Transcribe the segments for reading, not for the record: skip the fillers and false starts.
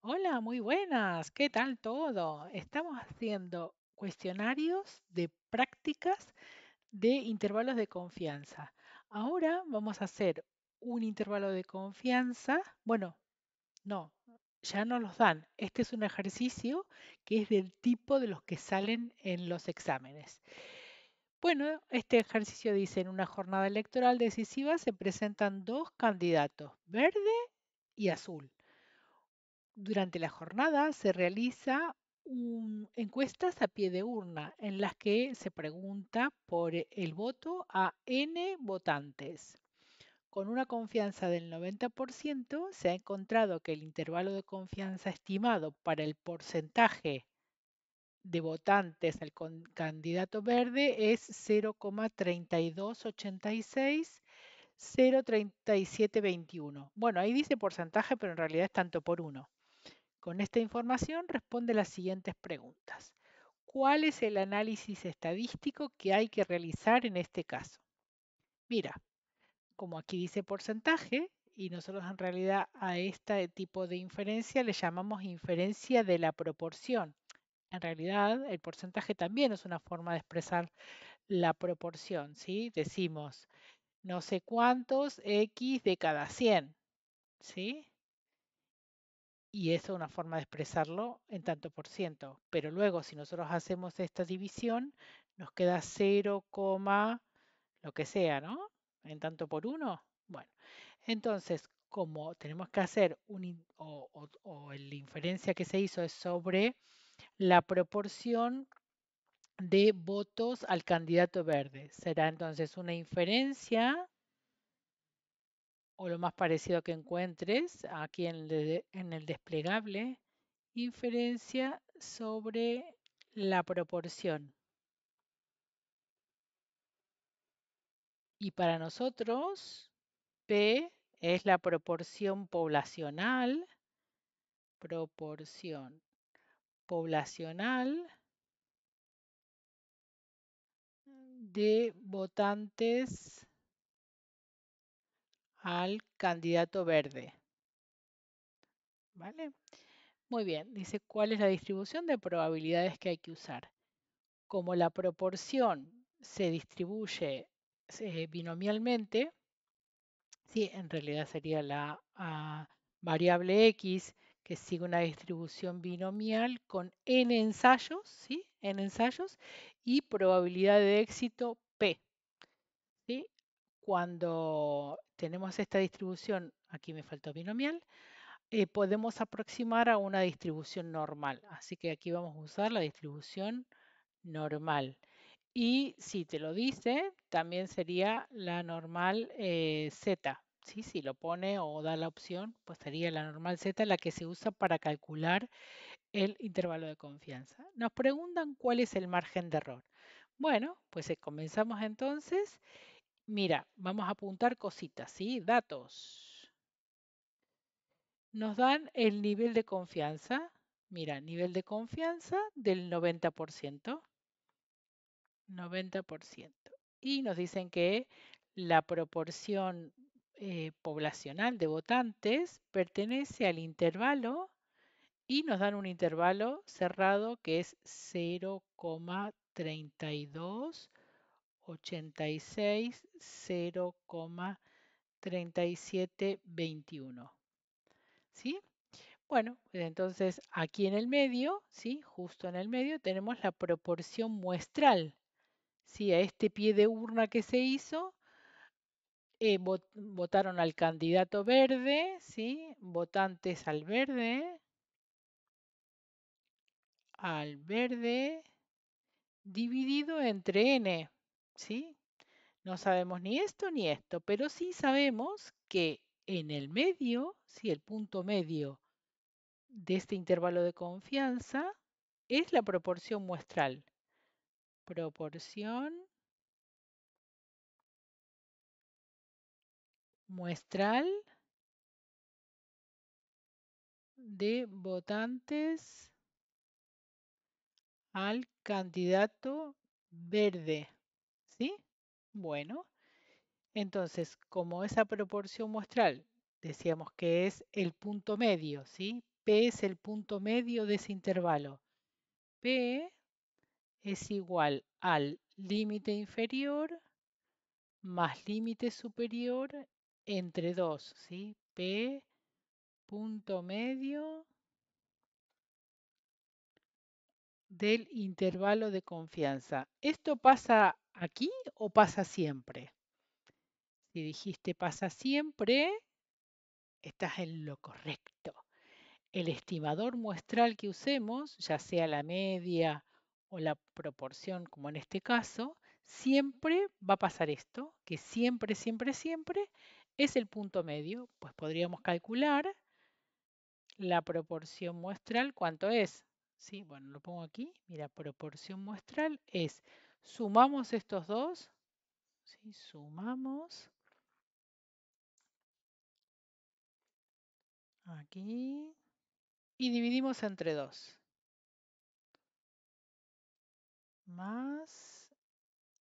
Hola, muy buenas. ¿Qué tal todo? Estamos haciendo cuestionarios de prácticas de intervalos de confianza. Ahora vamos a hacer un intervalo de confianza. Bueno, no, ya no los dan. Este es un ejercicio que es del tipo de los que salen en los exámenes. Bueno, este ejercicio dice, en una jornada electoral decisiva se presentan dos candidatos, verde y azul. Durante la jornada se realiza encuestas a pie de urna en las que se pregunta por el voto a N votantes. Con una confianza del 90% se ha encontrado que el intervalo de confianza estimado para el porcentaje de votantes al candidato verde es 0,3286, 0,3721. Bueno, ahí dice porcentaje, pero en realidad es tanto por uno. Con esta información responde las siguientes preguntas. ¿Cuál es el análisis estadístico que hay que realizar en este caso? Mira, como aquí dice porcentaje, y nosotros en realidad a este tipo de inferencia le llamamos inferencia de la proporción. En realidad, el porcentaje también es una forma de expresar la proporción, ¿sí? Decimos no sé cuántos X de cada 100, ¿sí? Y eso es una forma de expresarlo en tanto por ciento. Pero luego, si nosotros hacemos esta división, nos queda 0, lo que sea, ¿no? En tanto por uno. Bueno, entonces, como tenemos que hacer o la inferencia que se hizo es sobre la proporción de votos al candidato verde. Será entonces una inferencia o lo más parecido que encuentres aquí en el desplegable, inferencia sobre la proporción. Y para nosotros, P es la proporción proporción poblacional de votantes al candidato verde. ¿Vale? Muy bien, dice cuál es la distribución de probabilidades que hay que usar. Como la proporción se distribuye binomialmente, sí, en realidad sería la variable x que sigue una distribución binomial con n ensayos, ¿sí? N ensayos y probabilidad de éxito p, ¿sí? Cuando tenemos esta distribución, aquí me faltó binomial, podemos aproximar a una distribución normal. Así que aquí vamos a usar la distribución normal. Y si te lo dice, también sería la normal Z. ¿Sí? Si lo pone o da la opción, pues sería la normal Z la que se usa para calcular el intervalo de confianza. Nos preguntan cuál es el margen de error. Bueno, pues comenzamos entonces. Mira, vamos a apuntar cositas, ¿sí? Datos. Nos dan el nivel de confianza. Mira, nivel de confianza del 90%. 90%. Y nos dicen que la proporción poblacional de votantes pertenece al intervalo y nos dan un intervalo cerrado que es 0,3286, 0,3721. ¿Sí? Bueno, entonces aquí en el medio, ¿sí? Justo en el medio tenemos la proporción muestral. Sí, a este pie de urna que se hizo, votaron al candidato verde, ¿sí? Votantes al verde, dividido entre n, ¿sí? No sabemos ni esto ni esto, pero sí sabemos que en el medio, ¿sí? El punto medio de este intervalo de confianza es la proporción muestral. Proporción muestral de votantes al candidato verde, ¿sí? Bueno, entonces, como esa proporción muestral decíamos que es el punto medio, ¿sí? P es el punto medio de ese intervalo. P es igual al límite inferior más límite superior entre 2, ¿sí? P punto medio del intervalo de confianza. ¿Esto pasa aquí o pasa siempre? Si dijiste pasa siempre, estás en lo correcto. El estimador muestral que usemos, ya sea la media o la proporción, como en este caso, siempre va a pasar esto, que siempre, siempre, siempre es el punto medio. Pues podríamos calcular la proporción muestral, ¿cuánto es? Sí, bueno, lo pongo aquí. Mira, proporción muestral es, sumamos estos dos, ¿sí? Sumamos aquí y dividimos entre 2. Más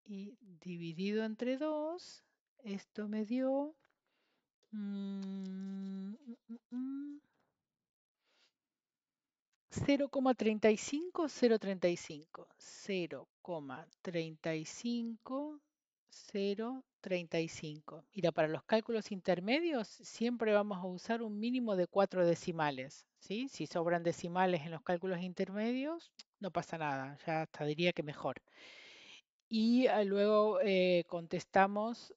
y dividido entre 2, esto me dio mm, mm, mm, 0,35035, 0,35035. Mira, para los cálculos intermedios siempre vamos a usar un mínimo de 4 decimales, ¿sí? Si sobran decimales en los cálculos intermedios, no pasa nada, ya hasta diría que mejor. Y luego contestamos,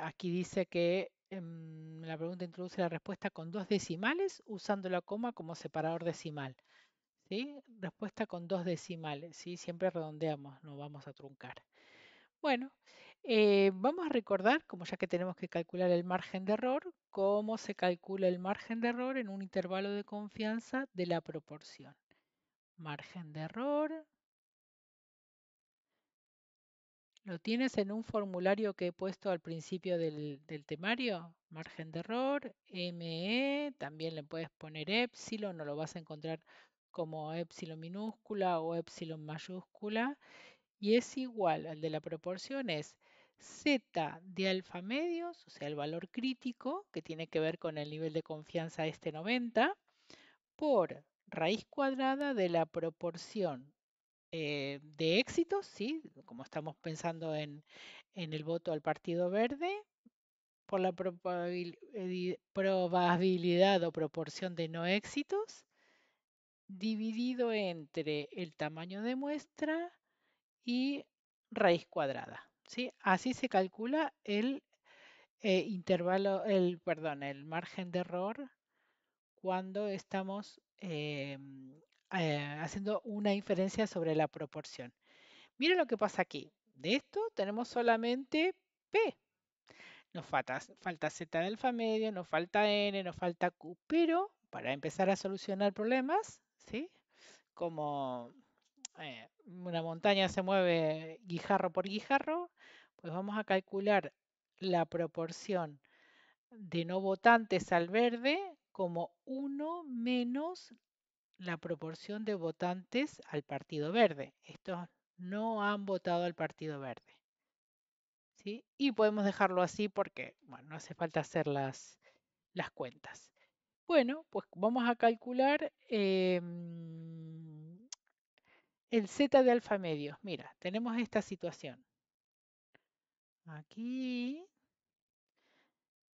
aquí dice que la pregunta introduce la respuesta con 2 decimales usando la coma como separador decimal. ¿Sí? Respuesta con 2 decimales, ¿sí? Siempre redondeamos, no vamos a truncar. Bueno, vamos a recordar, como ya que tenemos que calcular el margen de error, cómo se calcula el margen de error en un intervalo de confianza de la proporción. Margen de error. ¿Lo tienes en un formulario que he puesto al principio del temario? Margen de error, ME, también le puedes poner epsilon, no lo vas a encontrar como epsilon minúscula o epsilon mayúscula. Y es igual al de la proporción, es z de alfa medios, o sea, el valor crítico, que tiene que ver con el nivel de confianza este 90, por raíz cuadrada de la proporción de éxitos, ¿sí? Como estamos pensando en el voto al Partido Verde, por la probabilidad o proporción de no éxitos, dividido entre el tamaño de muestra y raíz cuadrada, ¿sí? Así se calcula el intervalo, perdón, el margen de error cuando estamos haciendo una inferencia sobre la proporción. Mira lo que pasa aquí. De esto tenemos solamente P. Nos falta Z de alfa medio, nos falta N, nos falta Q. Pero para empezar a solucionar problemas, ¿sí? Como una montaña se mueve guijarro por guijarro, pues vamos a calcular la proporción de no votantes al verde como 1 menos la proporción de votantes al Partido Verde. Estos no han votado al Partido Verde. ¿Sí? Y podemos dejarlo así porque, bueno, no hace falta hacer las cuentas. Bueno, pues vamos a calcular el Z de alfa medios. Mira, tenemos esta situación. Aquí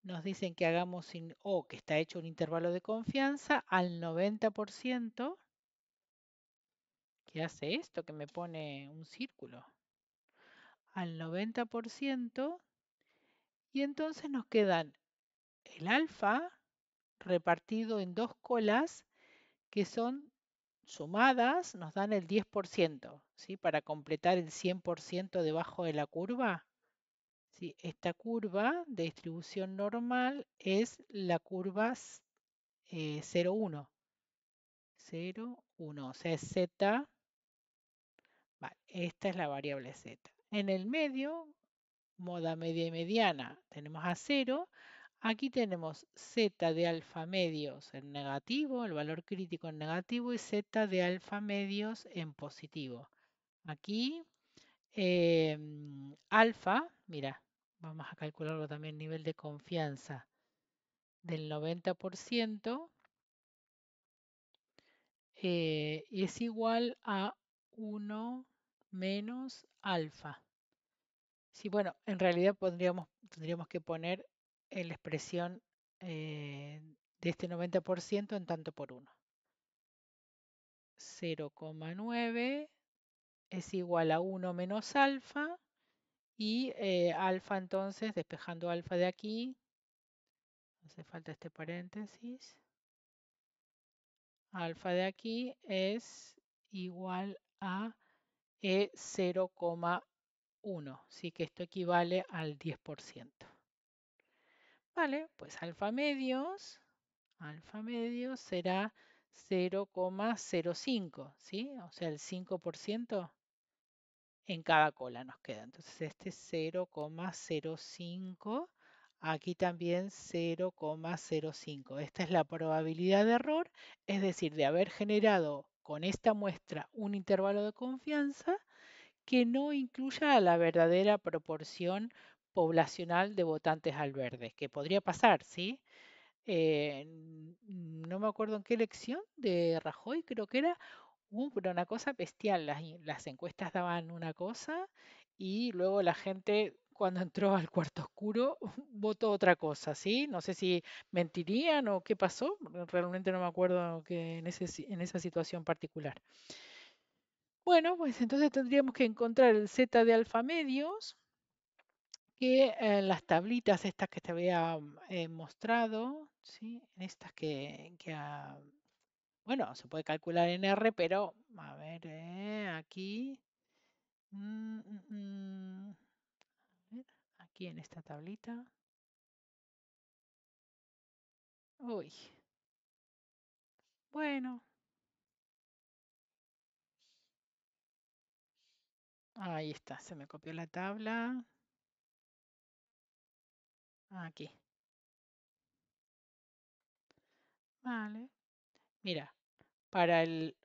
nos dicen que hagamos o que está hecho un intervalo de confianza al 90%. ¿Qué hace esto? Que me pone un círculo. Al 90%. Y entonces nos quedan el alfa repartido en dos colas que son sumadas, nos dan el 10%, ¿sí? Para completar el 100% debajo de la curva. ¿Sí? Esta curva de distribución normal es la curva 0,1. 0,1, o sea, es z. Vale, esta es la variable z. En el medio, moda media y mediana, tenemos a 0. Aquí tenemos z de alfa medios en negativo, el valor crítico en negativo, y z de alfa medios en positivo. Aquí alfa, mira, vamos a calcularlo también nivel de confianza del 90%, es igual a 1 menos alfa. Sí, bueno, en realidad tendríamos que poner la expresión de este 90% en tanto por 1. 0,9 es igual a 1 menos alfa y alfa entonces, despejando alfa de aquí, hace falta este paréntesis, alfa de aquí es igual a 0,1, sí que esto equivale al 10%. Vale, pues alfa medios será 0,05, ¿sí? O sea, el 5% en cada cola nos queda. Entonces este es 0,05. Aquí también 0,05. Esta es la probabilidad de error, es decir, de haber generado con esta muestra un intervalo de confianza que no incluya la verdadera proporción poblacional de votantes al verde, que podría pasar, ¿sí? No me acuerdo en qué elección de Rajoy, creo que era, pero una cosa bestial. Las encuestas daban una cosa y luego la gente, cuando entró al cuarto oscuro, votó otra cosa, ¿sí? No sé si mentirían o qué pasó, realmente no me acuerdo que en esa situación particular. Bueno, pues entonces tendríamos que encontrar el Z de alfa medios, que en las tablitas estas que te había mostrado, ¿sí? En estas bueno, se puede calcular en R, pero a ver, aquí, mm, mm, mm, a ver, aquí en esta tablita. Uy, bueno, ahí está, se me copió la tabla. Aquí, vale. Mira, para el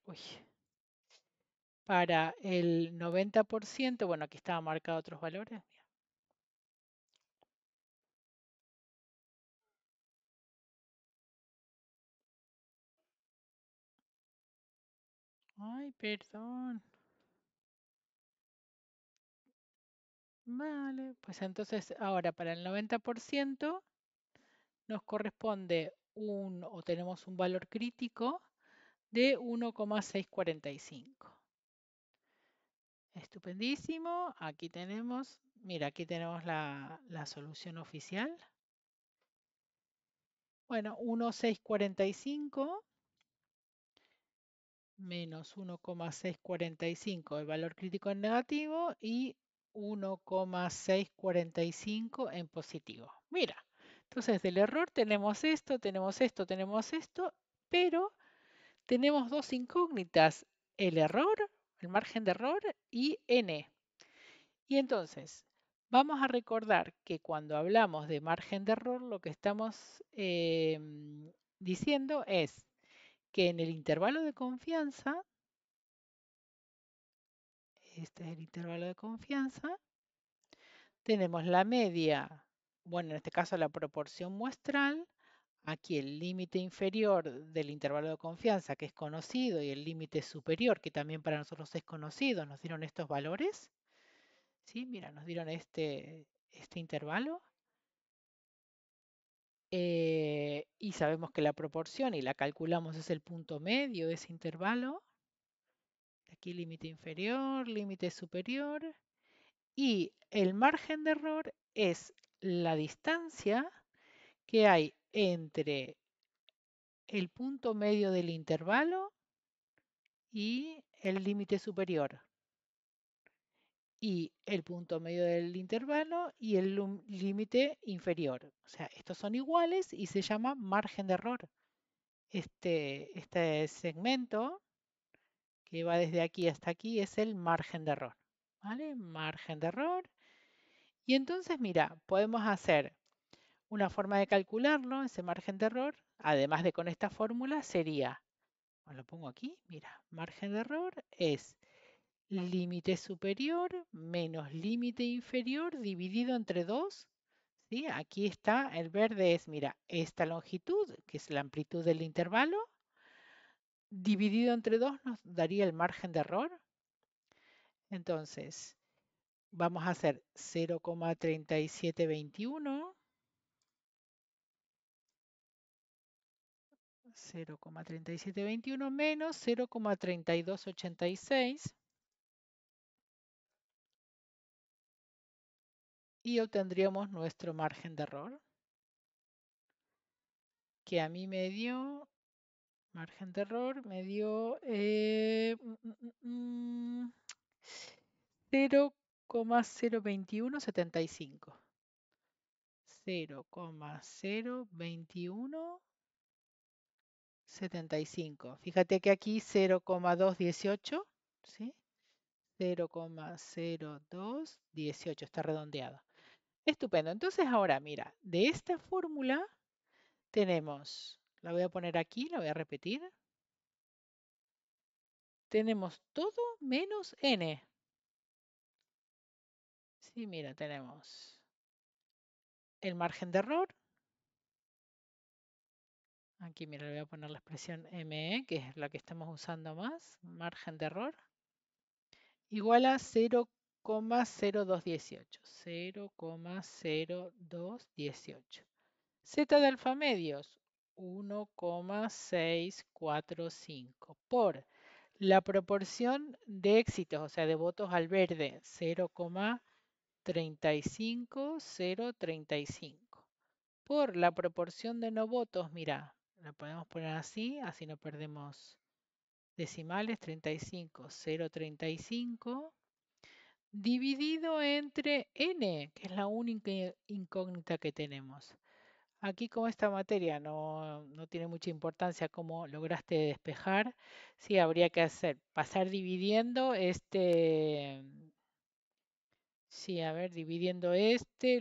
90%, bueno, aquí estaba marcado otros valores. Ay, perdón. Vale, pues entonces ahora para el 90% nos corresponde o tenemos un valor crítico de 1,645. Estupendísimo. Aquí tenemos, mira, aquí tenemos la solución oficial. Bueno, 1,645 menos 1,645, el valor crítico en negativo, y 1,645 en positivo. Mira, entonces del error tenemos esto, tenemos esto, tenemos esto, pero tenemos dos incógnitas, el error, el margen de error y n. Y entonces, vamos a recordar que cuando hablamos de margen de error, lo que estamos diciendo es que en el intervalo de confianza, este es el intervalo de confianza, tenemos la media, bueno, en este caso la proporción muestral, aquí el límite inferior del intervalo de confianza que es conocido y el límite superior que también para nosotros es conocido, nos dieron estos valores, ¿sí? Mira, nos dieron este intervalo. Y sabemos que la proporción, y la calculamos, es el punto medio de ese intervalo. Aquí límite inferior, límite superior. Y el margen de error es la distancia que hay entre el punto medio del intervalo y el límite superior. Y el punto medio del intervalo y el límite inferior. O sea, estos son iguales y se llama margen de error. Este segmento que va desde aquí hasta aquí es el margen de error. ¿Vale? Margen de error. Y entonces, mira, podemos hacer una forma de calcularlo, ese margen de error, además de con esta fórmula, sería, lo pongo aquí, mira, margen de error es límite superior menos límite inferior dividido entre 2. ¿Sí? Aquí está, el verde es, mira, esta longitud, que es la amplitud del intervalo, dividido entre 2 nos daría el margen de error. Entonces, vamos a hacer 0,3721, 0,3721 menos 0,3286 y obtendríamos nuestro margen de error, que a mí me dio, margen de error, me dio 0,02175. 0,02175. Fíjate que aquí 0,218, ¿sí? 0,0218 está redondeado. Estupendo. Entonces ahora, mira, de esta fórmula tenemos, la voy a poner aquí, la voy a repetir. Tenemos todo menos n. Sí, mira, tenemos el margen de error. Aquí, mira, le voy a poner la expresión ME, que es la que estamos usando más. Margen de error. Igual a 0,0218. 0,0218. Z de alfa medios, 1,645 por la proporción de éxitos, o sea, de votos al verde, 0,35035 por la proporción de no votos, mira, la podemos poner así, así no perdemos decimales, 35,035 dividido entre n, que es la única incógnita que tenemos. Aquí como esta materia no tiene mucha importancia cómo lograste despejar, sí habría que hacer, pasar dividiendo sí, a ver, dividiendo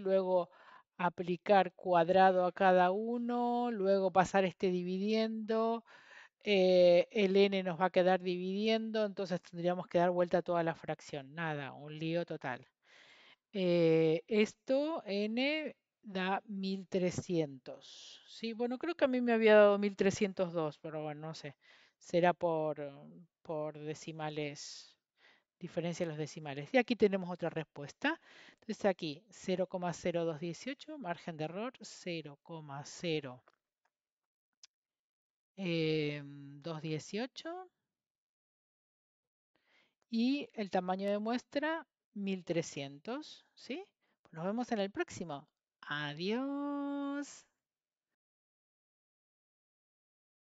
luego aplicar cuadrado a cada uno, luego pasar dividiendo, el n nos va a quedar dividiendo, entonces tendríamos que dar vuelta a toda la fracción, nada, un lío total. Esto n da 1300. Sí, bueno, creo que a mí me había dado 1302, pero bueno, no sé. Será por decimales, diferencia de los decimales. Y aquí tenemos otra respuesta. Entonces aquí 0,0218, margen de error 0,0218 y el tamaño de muestra 1300, ¿sí? Pues nos vemos en el próximo. Adiós.